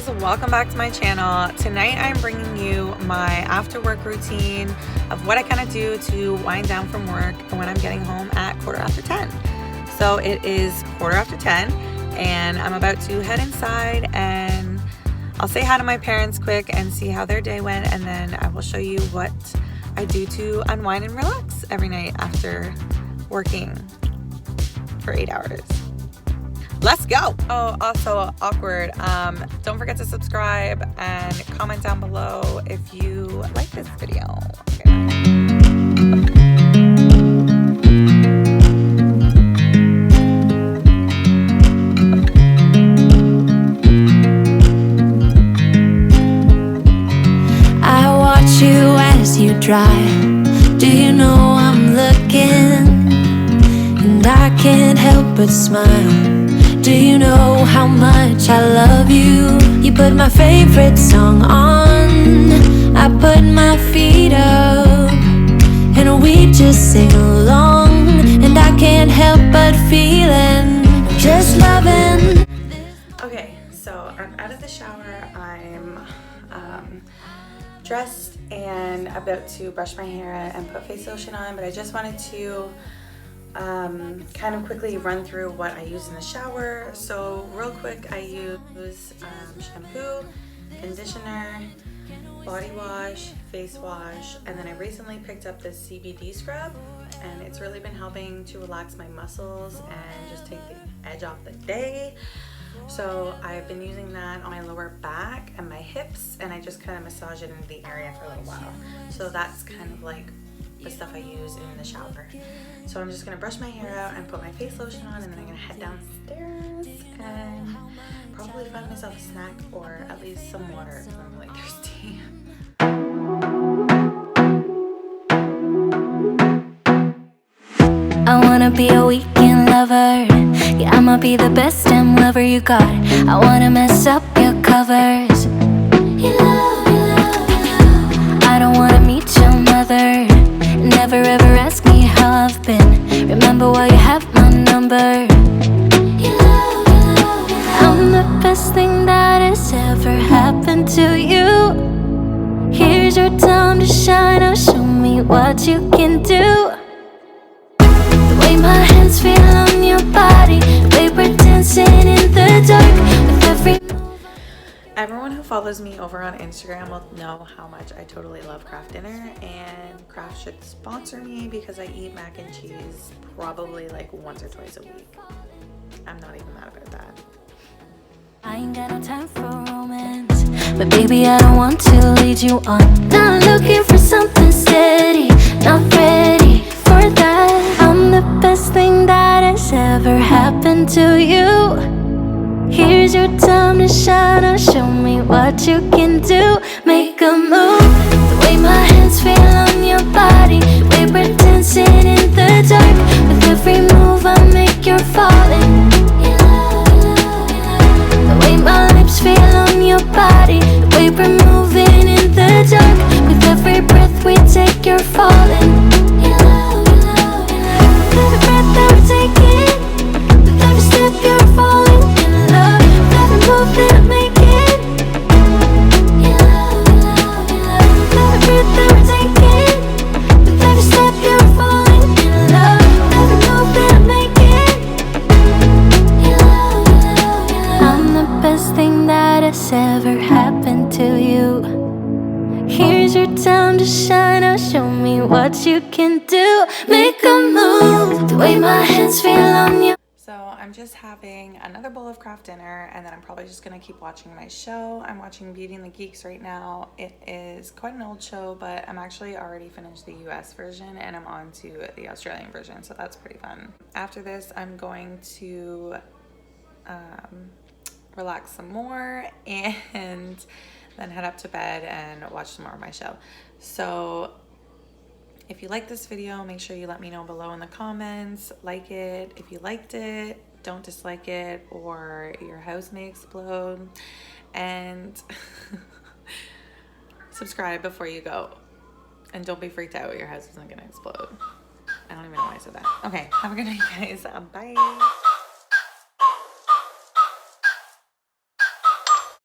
guys, welcome back to my channel. Tonight I'm bringing you my after work routine of what I kind of do to wind down from work when I'm getting home at 10:15. So it is 10:15 and I'm about to head inside and I'll say hi to my parents quick and see how their day went, and then I will show you what I do to unwind and relax every night after working for 8 hours. Let's go. Oh, also awkward. Don't forget to subscribe and comment down below if you like this video. Okay. I watch you as you drive. Do you know I'm looking? And I can't help but smile. Do you know how much I love you? You put my favorite song on, I put my feet up, and we just sing along. And I can't help but feeling, just loving. Okay, so I'm out of the shower. I'm dressed and about to brush my hair and put face lotion on, but I just wanted to kind of quickly run through what I use in the shower. So real quick, I use shampoo, conditioner, body wash, face wash, and then I recently picked up this CBD scrub, and it's really been helping to relax my muscles and just take the edge off the day. So I've been using that on my lower back and my hips, and I just kind of massage it into the area for a little while. So that's kind of like the stuff I use in the shower. So I'm just gonna brush my hair out and put my face lotion on, and then I'm gonna head downstairs and probably find myself a snack or at least some water because I'm really thirsty. I wanna be a weekend lover. Yeah, I'ma be the best damn lover you got. I wanna mess up your covers. You love, you love, you love. I don't wanna meet your mother. Never ever ask me how I've been. Remember why you have my number. You love, you love, you love. I'm the best thing that has ever happened to you. Here's your time to shine. Now show me what you can do. The way my hands feel on your body, the way we're dancing in the dark with every. Everyone who follows me over on Instagram will know how much I totally love Kraft Dinner, and Kraft should sponsor me because I eat mac and cheese probably like once or twice a week. I'm not even mad about that. I ain't got no time for romance, but baby I don't want to lead you on. Not looking for something steady, not ready for that. I'm the best thing that has ever happened to you. Here's your time to shine. Now show me what you can do. Make a move. The way my hands feel on your body, the way we're dancing in the dark with every move I make, you're falling. You love, you love, you love. The way my lips feel on your body, the way we're moving in the dark with every breath we take, you're falling. You love, you love, you love. With every breath that we're taking, with every step you're falling. Move that make it. You love, you love, you love. With every breath that we're taking, with every step you're falling in love. With every move that make it. You love, you love, you love. I'm the best thing that has ever happened to you. Here's your time to shine. Now show me what you can do. Make a move. The way my hands feel on you. So I'm just having another bowl of Kraft Dinner, and then I'm probably just gonna keep watching my show. I'm watching Beauty and the Geeks right now. It is quite an old show, but I'm actually already finished the US version and I'm on to the Australian version, so that's pretty fun. After this, I'm going to relax some more and then head up to bed and watch some more of my show. So if you like this video, make sure you let me know below in the comments. Like it if you liked it, don't dislike it or your house may explode, and subscribe before you go, and don't be freaked out your house isn't gonna explode. I don't even know why I said that. Okay, have a good night guys. Bye.